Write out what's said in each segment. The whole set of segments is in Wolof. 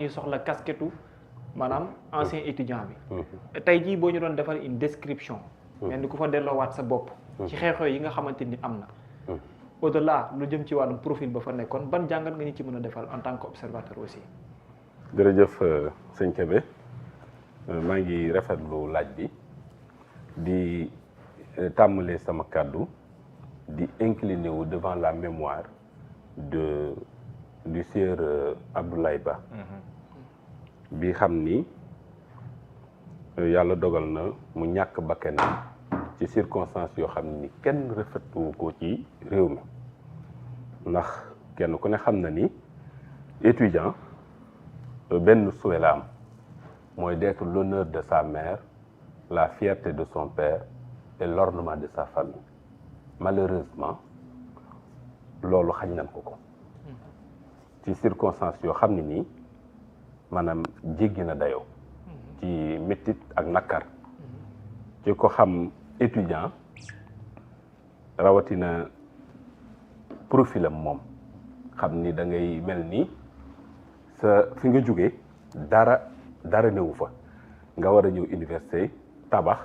ñu soxla casquette maanaam ancien étudiant bi. tey jii boo ñu doon defal une description. mel ni ku fa delloowaat sa bopp. ci xeexoo yi nga xamante ni am na. au-delà lu jëm ci wàllum profil ba fa nekkoon ban jàngat nga ñu ci mën a defal en tant que observateur aussi. jërëjëf sëñ Kébé maa ngi rafetlu laaj bi di tàmmalee sama kàddu di incliner wu devant la mémoire du sieur Abdoulaye Ba. bi xam ni yàlla dogal na mu ñàkk bakkanam ci circonstances yoo xam ni kenn rafetlu ko ci réew mi ndax kenn ku ne xam na ni étudiant benn souhait la am mooy d'être l'honneur de sa mère, la fierté de son père et l'ornement de sa famille. Malheureusement loolu xañ nañ ko ci circonstances yoo xam ne nii maanaam jéggi na dayoo ci métit ak nakar ci ko xam étudiant rawatina profilam moom xam ni da ngay mel ni sa fi nga jóge dara newu fa nga war a ñëw université tabax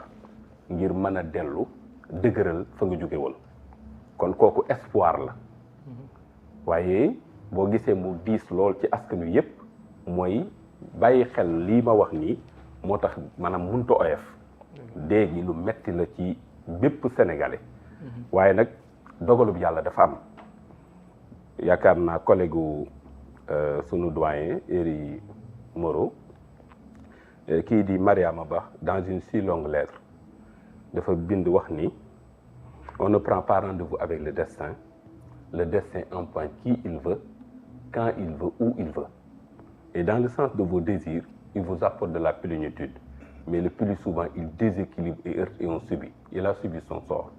ngir mën a dellu dëgëral fa nga jóge woon kon kooku espoir la waaye boo gisee mu diis lool ci askan wi yépp mooy bàyyi xel lii ma wax nii moo tax maanaam munta oyof déegi lu metti la ci bépp sénégalais waaye nag dogalub yàlla dafa am yaakaar naa collègue sunu doyen Eri Moreau kii di Mariama Ba dans une si longue lettre dafa bind wax ni on ne prend pas rendez-vous avec le destin empoigne qui il veut quand il veut où il veut et dans le sens de vos désirs il vous apporte de la plénitude mais le plus souvent il déséquilibre et heurte et on subit il a subi son sort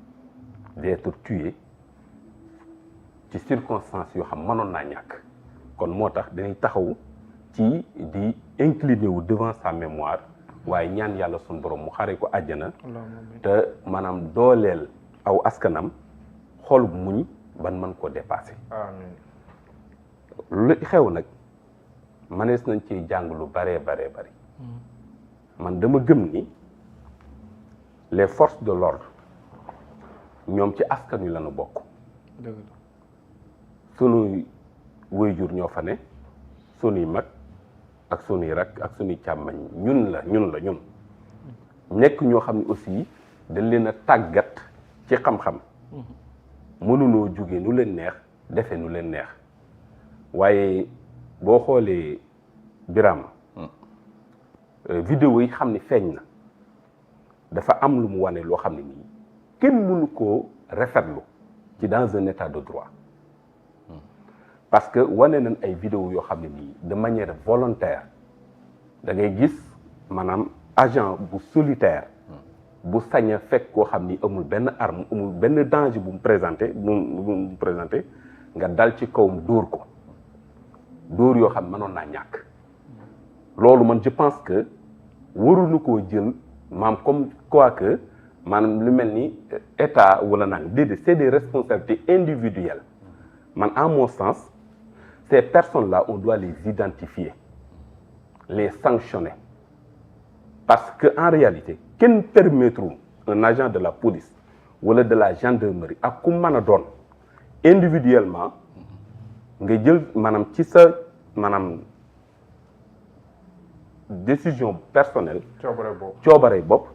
d'être tué ci circonstances yoo xam mënoon naa ñàkk kon moo tax dañuy taxaw ci di incliner wu devant sa mémoire waaye ñaan yàlla suñu borom mu xare ko àjjana te maanaam dooleel aw askanam xolub muñ ban mën koo dépassé lu xew nag manees nañ ci jàng lu baree bari man dama gëm ni les forces de l'ordre ñoom ci askan wi lañu bokk sunuy waajur ñoo fa ne sunuy mag ak sunuy rak ak sunuy càmmañ ñun nekk ñoo xam ne aussi dañ leen a tàggat ci xam-xam mënunoo jóge nu leen neex defe nu leen neex waaye boo xoolee Birama vidéo yi xam ne feeñ na dafa am lu mu wane loo xam ne nii kenn mënu koo rafetlu ci dans un état de droit parce que wane nañ ay vidéo yoo xam ne nii de manière volontaire da ngay gis maanaam agent bu solitaire bu sañ a fekk koo xam ni amul benn arme amul benn danger bu mu présenté nga dal ci kawam dóor ko dóor yoo xam mënoon naa ñàkk loolu man je pense que waruñu koo jël maam comme quoi que maanaam lu mel ni état wala nang déedéet c'est des responsabilités individuelles man en mon sens ces personnes-là on doit les identifier les sanctionner parce que en réalité kenn permettre un agent de la police wala de la gendarmerie ak ku mën a doon individuellement nga jël maanaam ci sa maanaam décision personnelle coobare bopp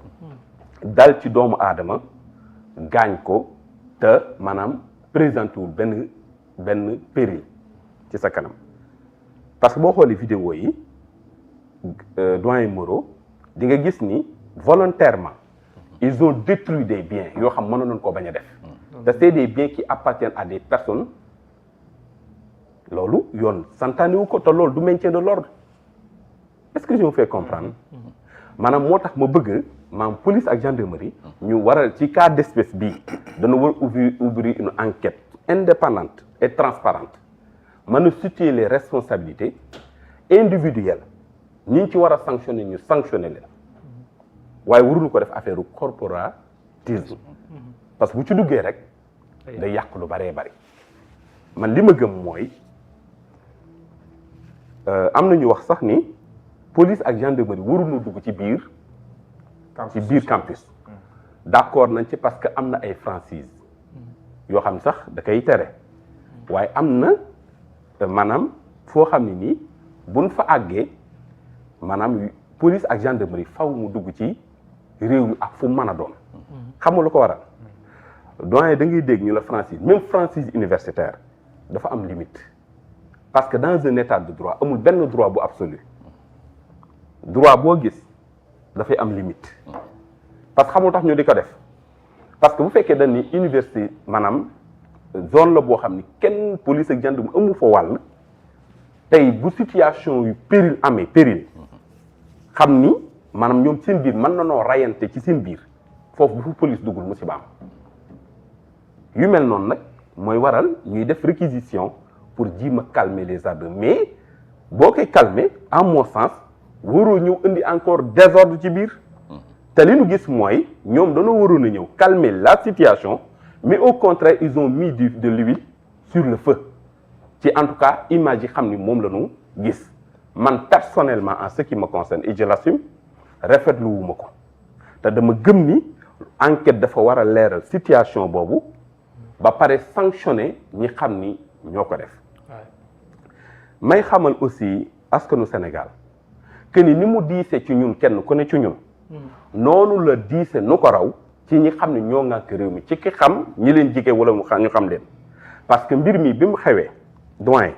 dal ci doomu aadama gaañ ko te maanaam présenté wul benn péril ci sa kanam parce que boo xoolee vidéo yi doyen Moreau di nga gis ni volontairement ils ont détruit des biens yoo xam mënoon nañ koo bañ a def te c'est des biens qui appartiennent à des personnes loolu yoon santaane wu ko te loolu du maintien de l'ordre est-ce que je me fais comprendre maanaam moo tax ma bëgg maanaam police ak gendarmerie ñu war a ci cas d'espèce bii dana war ouvrir une enquête indépendante et transparente mën a situer les responsabilités individuelles ñi ci war a sanctionner ñu sanctionner leen waaye waruñu ko def affaire corporatisme parce que bu ci duggee rek day yàq lu baree bari man li ma gëm mooy am na ñu wax sax ni police ak gendarmerie waruñu dugg ci biir campus d'accord nañ ci parce que am na ay franchise yoo xam ne sax da koy tere waaye am na maanaam foo xam ne nii buñ fa àggee maanaam police ak gendarmerie faw mu dugg ci réew mi ak fu mën a doon xam nga lu ko waral doyen da ngay dégg ñu la franchise même franchise universitaire dafa am limite parce que dans un état de droit amul benn droit bu absolu droit boo gis dafay am limite parce que xamul tax ñu di ko def parce que bu fekkee dañ ni université maanaam zone la boo xam ni kenn police ak gendarme amu fa wàll tey bu situation yu péril amee péril xam ni maanaam ñoom seen biir mën na noo rayante ci seen biir foofu bu fa police duggul musiba am yu mel noonu nag mooy waral ñuy def réquisition pour jéem a calmer les ardeurs mais boo koy calmer en mon sens waroo ñëw indi encore désordre ci biir te li ñu gis mooy ñoom dañoo waroon a ñëw calmer la situation mais au contraire ils ont mis de l'huile sur le feu ci en tout cas image yi xam ni moom la ñu gis man personnellement en ce qui me concerne et je l'assume rafetlu wuma ko te dama gëm ni enquête dafa war a leeral situation boobu ba pare sanctionner ñi xam ni ñoo ko def may xamal aussi askanu Sénégal que ni mu diise ci ñun kenn ku ne ci ñun noonu la diise nu ko raw ci ñi xam ne ñoo ŋànk réew mi ci ki xam ñi leen jige wala ñu xam leen parce que mbir mi bi mu xewee doyen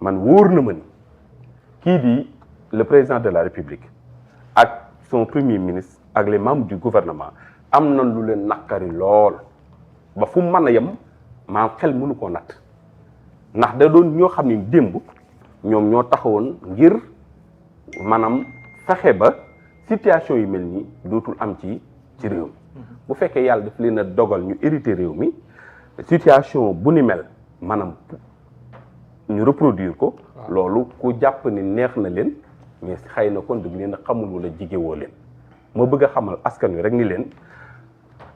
man wóor na ma ni kii di le président de la République ak son premier ministre ak les membres du gouvernement am na lu leen naqari lool ba fu mën a yem maa xel mënu koo natt ndax da doon ñoo xam ne démb ñoom ñoo taxawoon ngir maanaam fexe ba situation yu mel nii dootul am ci réew mi bu fekkee yàlla daf leen a dogal ñu hérité réew mi situation bu ni mel maanaam ñu reproduire ko loolu ku jàpp ni neex na leen mais xëy na kon dëgg leen a xamul wala jigéewoo leen moo bëgg a xamal askan wi rek ni leen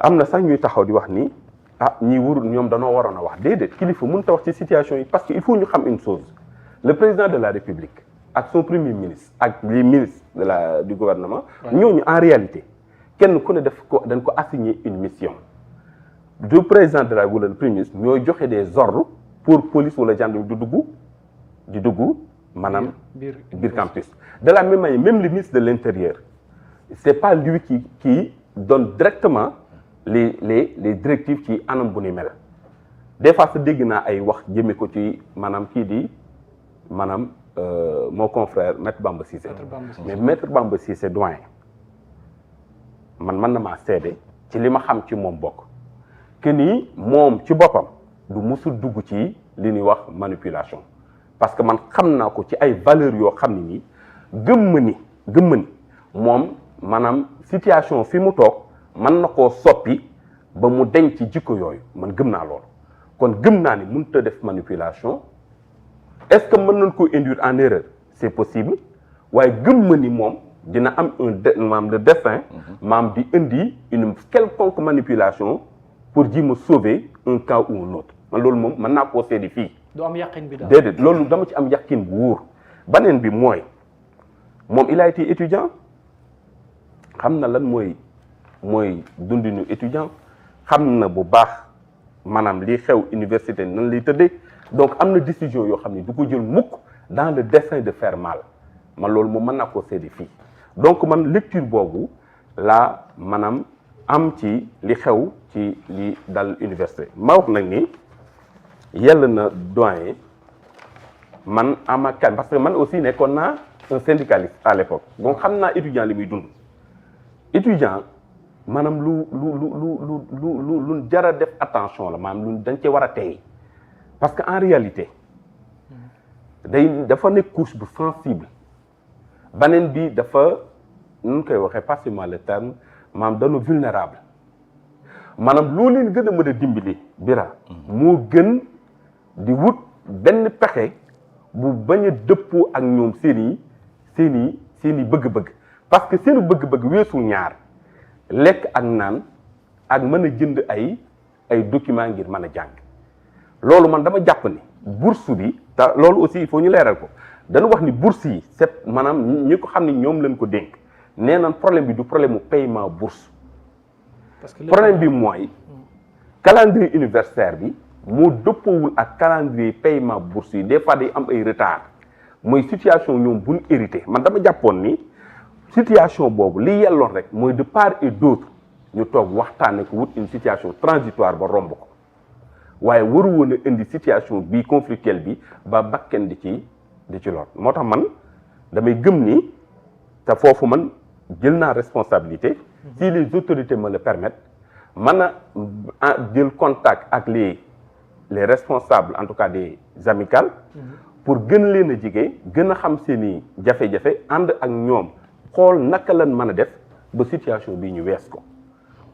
am na sax ñuy taxaw di wax ni ñii warul ñoom danoo waroon a wax déedéet kilifa mënut a wax ci situation yi parce que il faut ñu xam une chose le président de la République ak son premier ministre ak les ministres du gouvernement ñooñu en réalité kenn ku ne dañ ko assigner une mission du président de la wala le premier ministre ñooy joxe des ordres pour police wala gendarmerie di dugg maanaam biir campus de la même manière même le ministre de l'Intérieur c'est pas lui qui donne directement les directives ci anam bu ni mel des fois sa dégg naa ay wax jëme ko ci maanaam kii di maanaam mon confrère maître Bamba Cissé mais maître Bamba Cissé doyen man na maa seede ci li ma xam ci moom bokk que ni moom ci boppam du musul dugg ci li ñuy wax manipulation parce que man xam naa ko ci ay valeurs yoo xam ne nii gëm ma ni moom maanaam situation fi mu toog mën na koo soppi ba mu denc ci jikko yooyu man gëm naa loolu kon gëm naa ni mënut a def manipulation est-ce que mën nañ ko induire en erreur c'est possible waaye gëm ma ni moom dina am maam le dessein maam di indi une quelconque manipulation pour ji ma sauver un cas ou un autre man loolu moom mën naa koo seedi fii. du am yàqin bi daal déedéet loolu dama ci am yàqin bu wóor baneen bi mooy moom il a été étudiant xam na lan mooy dundinu étudiant xam na bu baax maanaam liy xew université nan lay tëddee donc am na décision yoo xam ne du ko jël mukk dans le dessein de faire mal man loolu moom mën naa koo seedi fii donc man lecture boobu laa maanaam am ci li xew ci li dal université ma wax nag ni yàlla na doyen man ama kan parce que man aussi nekkoon naa un syndicaliste à l'époque donc xam naa étudiant li muy dund étudiant maanaam lu jara def attention la maanaam lu dañ cee war a tey parce que en réalité dafa nekk couche bu sensible beneen bi dafa nu koy waxee passez-moi le terme maanaam dañu vulnérable maanaam loo leen gën a mën a dimbali bira moo gën di wut benn pexe bu bañ a dëppoo ak ñoom seen i bëgg-bëgg parce que seeni bëgg-bëgg weesul ñaar lekk ak naan ak mën a jënd ay documents ngir mën a jàng loolu man dama jàpp ni bourse bi te loolu aussi il faut ñu leeral ko dañu wax ni bourse yi c'est maanaam ñi ko xam ne ñoom lañ ko dénk nee nañ problème bi du problème mu paiement bourse parce que problème bi mooy calendrier universitaire bi moo dëppoowul ak calendrier paiement bourse yi des fois day am ay retard mooy situation ñoom buñ hérité man dama jàppoon ni situation boobu li yelloon rek mooy de part et d'autre ñu toog waxtaane ko wut une situation transitoire ba romb ko waaye waru woon a indi situation bii conflictuelle bi ba bakken di ci lor moo tax man damay gëm ni te foofu man jël naa responsabilité si les autorités me le permettent mën a jël contact ak les responsables en tout cas des amicales pour gën leen a jege gën a xam seeni jafe-jafe ànd ak ñoom xool naka lañ mën a def ba situation bii ñu wees ko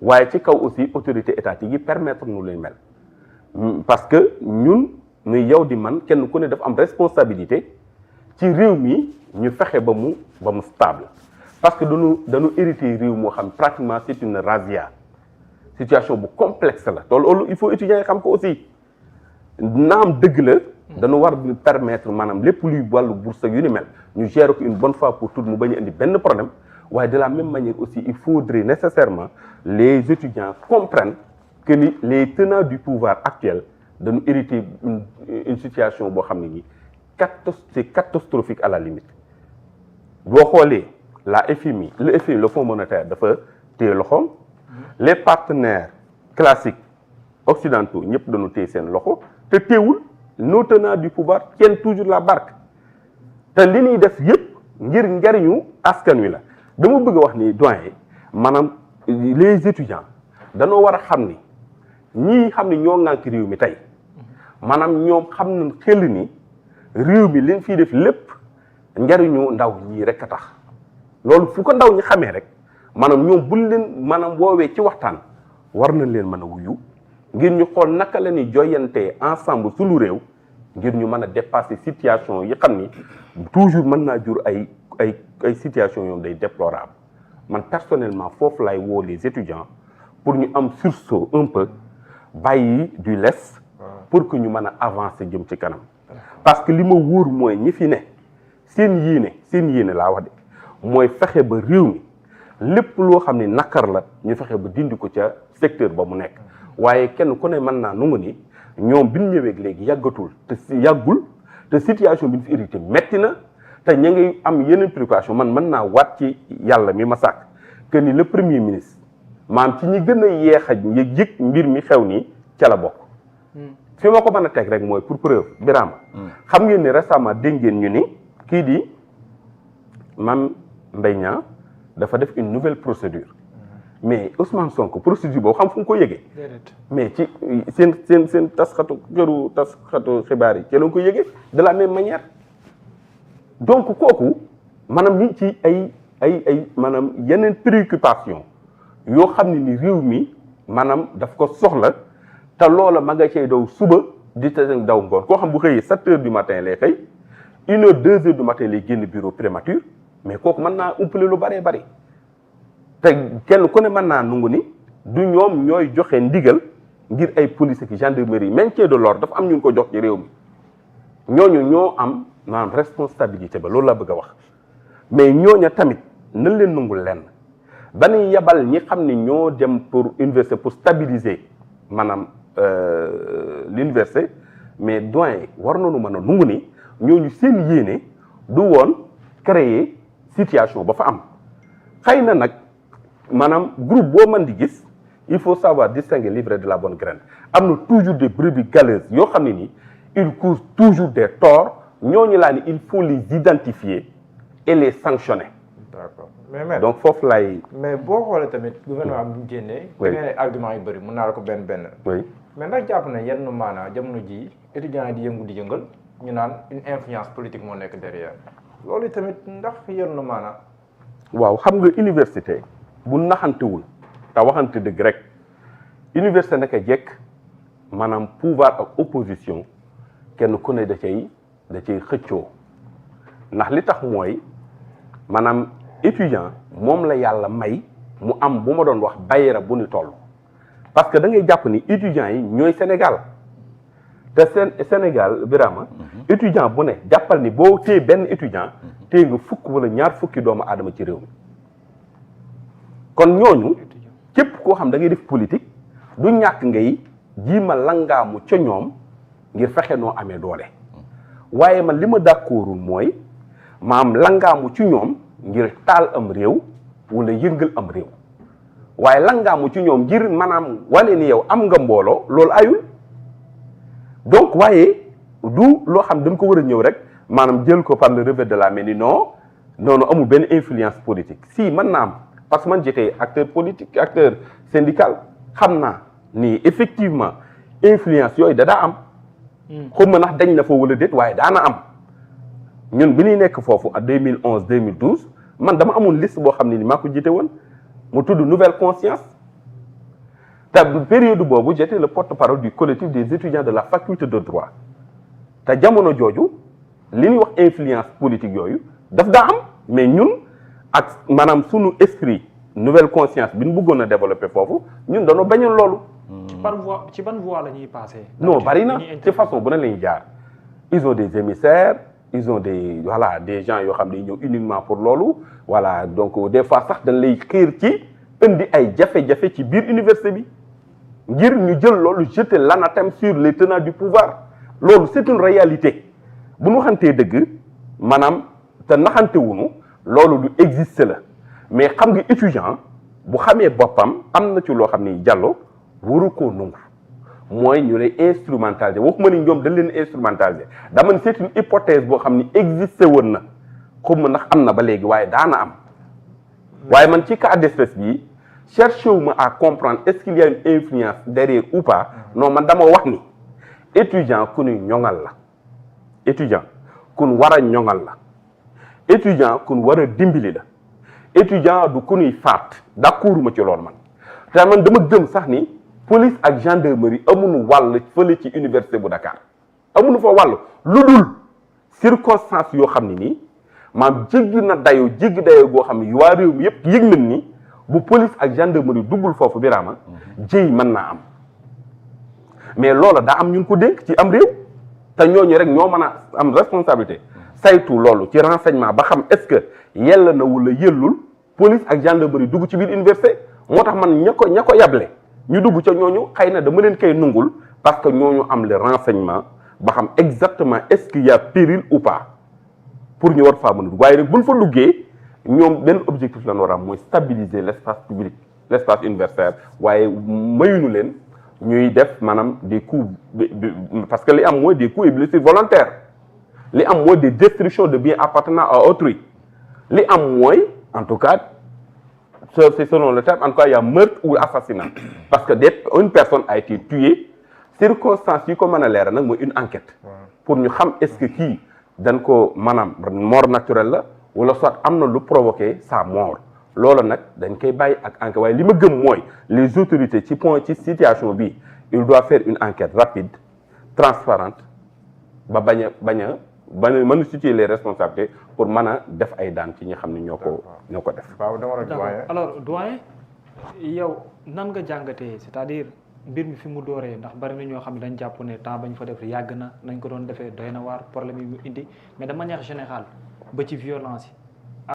waaye ci kaw aussi autorité étatique yi permettre nu leen mel parce que ñun muy yow di man kenn ku ne dafa am responsabilité ci réew mi ñu fexe ba mu stable parce que dañu hérité réew moo xam pratiquement c'est une razzia situation bu complexe la te loolu il faut étudiants yi xam ko aussi naam dëgg la dañu war di permettre maanaam lépp luy wàllu bourse yu ni mel ñu gérer ko une bonne fois pour toutes mu bañ a indi benn problème waaye de la même manière aussi il faudrait nécessairement les étudiants comprennent que ni les tenants du pouvoir actuel dañu hériter une situation boo xam ne nii c'est catastrophique à la limite boo xoolee la FMI le Fonds monétaire dafa téye loxoom les partenaires classiques occidentaux ñëpp dañu téye seen loxo te teewul nos tenants du pouvoir tiennent toujours la barque te li ñuy def yëpp ngir njariñu askan wi la dama bëgg a wax ni doyen maanaam les étudiants dañoo war a xam ni ñii xam ni ñoo ŋànk réew mi tey maanaam ñoom xam nañ xel ni réew mi liñ fiy def lépp njariñu ndaw ñii rek a tax loolu fu ko ndaw ñi xamee rek maanaam ñoom buñ leen maanaam woowee ci waxtaan war nañ leen mën a wuyu ngir ñu xool naka la ñuy joyantee ensemble suñu réew ngir ñu mën a dépasser situation yi xam ni toujours mën naa jur ay situation yoom day déplorable man personnellement foofu lay woo les étudiants pour ñu am sursaut un peu bàyyi du lest pour que ñu mën a avancer jëm ci kanam parce que li ma wóor mooy ñi fi ne seen yéene laa wax de mooy fexe ba réew mi lépp loo xam ne nakar la ñu fexe ba dindi ko ca secteur ba mu nekk waaye kenn ku ne mën naa nungu ni ñoom bi ñu ñëwee léegi yàggul te situation bi ñu fi hérité metti na te ñu ngi am yeneen préoccupation man mën naa waat ci yàlla mi ma sàkk que ni le premier ministre maanaam ci ñi gën a yeex a yëg mbir mi xew nii ca la bokk fi ma ko mën a teg rek mooy pour preuve Birama xam ngeen ni récemment dégg ngeen ñu ni kii di Mame Mbaye Niang dafa def une nouvelle procédure mais Ousmane Sonko procédure boobu xam fu nga ko yëgee mais ci seen tasxatu xibaar yi ci la nga ko yëgee de la même manière donc kooku maanaam ñi ci ay maanaam yeneen préoccupation yoo xam ne ni réew mi maanaam daf ko soxla te loola ma nga cay daw suba di te daw ngoon koo xam bu xëyee 7 heures du matin lay xëy 1 heure 2 heures du matin lay génn bureau prématuré mais kooku mën naa umpale lu bëree bëri te kenn ku ne mën naa nungu ni du ñoom ñooy joxe ndigal ngir ay police ak gendarmerie maintien de l'ordre dafa am ñu ko jox ci réew mi ñooñu ñoo am maanaam responsabilité ba loolu la bëgg a wax mais ñooña tamit nañ leen nungul lenn ba ñuy yebal ñi xam ni ñoo dem pour université pour stabiliser maanaam l'université mais doyen war nañu mën a nungu ni ñooñu seen yéene du woon créer situation ba fa am xëy na nag maanaam groupe boo mën di gis il faut savoir distinguer l'ivraie de la bonne graine am na toujours des brebis galeuses yoo xam ne nii ils causent toujours des torts ñooñu laa ni il faut les identifier et les sanctionner. D'accord mais donc foofu lay. mais boo xoolee tamit gouvernement bi mu génnee. oui da ngay argument yu bëri mën naa la ko benn. oui mais ndax jàpp na yenn maanaa jamono ji étudiants yi di yëngu di yëngal ñu naan une influence politique moo nekk derrière loolu tamit ndax yenn maanaa. waaw xam nga université bu naxantewul te waxante dëgg rek université naka jekk maanaam pouvoir ak opposition kenn ku ne da cay xëccoo ndax li tax mooy maanaam étudiant moom la yàlla may mu am bu ma doon wax bayra bu ni toll parce que da ngay jàpp ni étudiants yi ñooy Sénégal te Sénégal Birama étudiant bu ne jàppal ni boo téye benn étudiant téye nga fukk wala ñaar fukki doomu aadama ci réew mi kon ñooñu képp koo xam da ngay def politique du ñàkk ngay jiima langaamu ca ñoom ngir fexe noo amee doole waaye man li ma d'accordul mooy maam langaamu ci ñoom ngir taal am réew wala yëngal am réew waaye langaamu ci ñoom ngir maanaam wane ni yow am nga mbooloo loolu ayul donc waaye du loo xam dañ ko war a ñëw rek maanaam jël ko par le revers de la main ni non noonu amul benn influence politique si mën naa am parce que man j'étais acteur politique acteur syndical xam naa ni effectivement influence yooyu da daa am xaw ma ndax dañ na fa wala déet waaye daana am ñun bi ñuy nekk foofu en 2011 2012 man dama amoon liste boo xam ne ni maa ko jiite woon mu tudd nouvelle conscience te période boobu j'étais le porte-parole du collectif des étudiants de la faculté de droit te jamono jooju li ñuy wax influence politique yooyu daf daa am mais ñun ak maanaam sunu esprit nouvelle conscience bi ñu bëggoon a développer foofu ñun dañoo bañoon loolu. ci ban voie la ñuy passé. non bari na ci façon bu ne la ñuy jaar ils ont des émissaires ils ont des gens yoo xam ne ñëw uniquement pour loolu voilà donc des fois sax dañ lay xiir ci indi ay jafe-jafe ci biir université bi ngir ñu jël loolu jeter l'anathème sur les tenants du pouvoir loolu c'est une réalité bu ñu waxantee dëgg maanaam te naxante wuñu loolu du existe la mais xam nga étudiant bu xamee boppam am na ci loo xam ni Diallo waru koo nangu mooy ñu lay instrumentaliser waxuma ni ñoom dañ leen instrumentaliser dama ne c'est une hypothèse boo xam ni existé woon na xawma ndax am na ba léegi waaye daana am waaye man ci cas d'espèce bi cherché wu ma à comprendre est-ce qu'il y a une influence derrière ou pas non man dama wax ni étudiant ku ñu ñoŋal la étudiant ku ñu war a ñoŋal la étudiant ku ñu war a dimbali la étudiant du ku ñuy faat d'accord ma ci loolu man te man dama gëm sax ni police ak gendarmerie amuñu wàll fële ci université bu Dakar amuñu fa wàll lu dul circonstance yoo xam ne nii maam jéggi na dayoo goo xam ne waa réew mi yëpp yëg nañ ni bu police ak gendarmerie duggul foofu Birama jëy mën naa am mais loola daa am ñun ko dénk ci am réew te ñooñu rek ñoo mën a am responsabilité saytu loolu ci renseignement ba xam est-ce que yella na wala yellul police ak gendarmerie dugg ci biir université moo tax man ña ko yable ñu dugg ca ñooñu xëy na dama leen koy nungul parce que ñooñu am le renseignement ba xam exactement est-ce qu'il y a péril ou pas pour ñu war faa mën a dugg waaye rek buñ fa duggee ñoom benn objectif la ñu war a am mooy stabiliser l'espace public l'espace universitaire waaye mayuñu leen ñuy def maanaam des coups parce que li am mooy des coups et blessures volontaires li am mooy des destructions de biens appartenant à autrui li am mooy en tout cas c'est selon le terme en tout cas il y a meurtre ou assassinat parce que une personne a été tuée circonstances yi ko mën a leeral nag mooy une enquête pour ñu xam est-ce que kii dañ ko maanaam mort naturelle la wala soit am na lu provoqué sa mort loolu nag dañ koy bàyyi ak enquête waaye li ma gëm mooy les autorités ci situation bi il doit faire une enquête rapide transparente ba bañ a mën a situer les responsabilités pour mën a def ay daan ci ñi xam ne ñoo ko def. waaw dama la doyen. alors doyen yow nan nga jàngatee c'est-à-dire mbir mi fi mu dooree ndax bari na ñoo xam ne dañ jàpp ne temps bañ fa def yàgg na nañ ko doon defee doy na waar problème yi mu indi mais de manière générale ba ci violence yi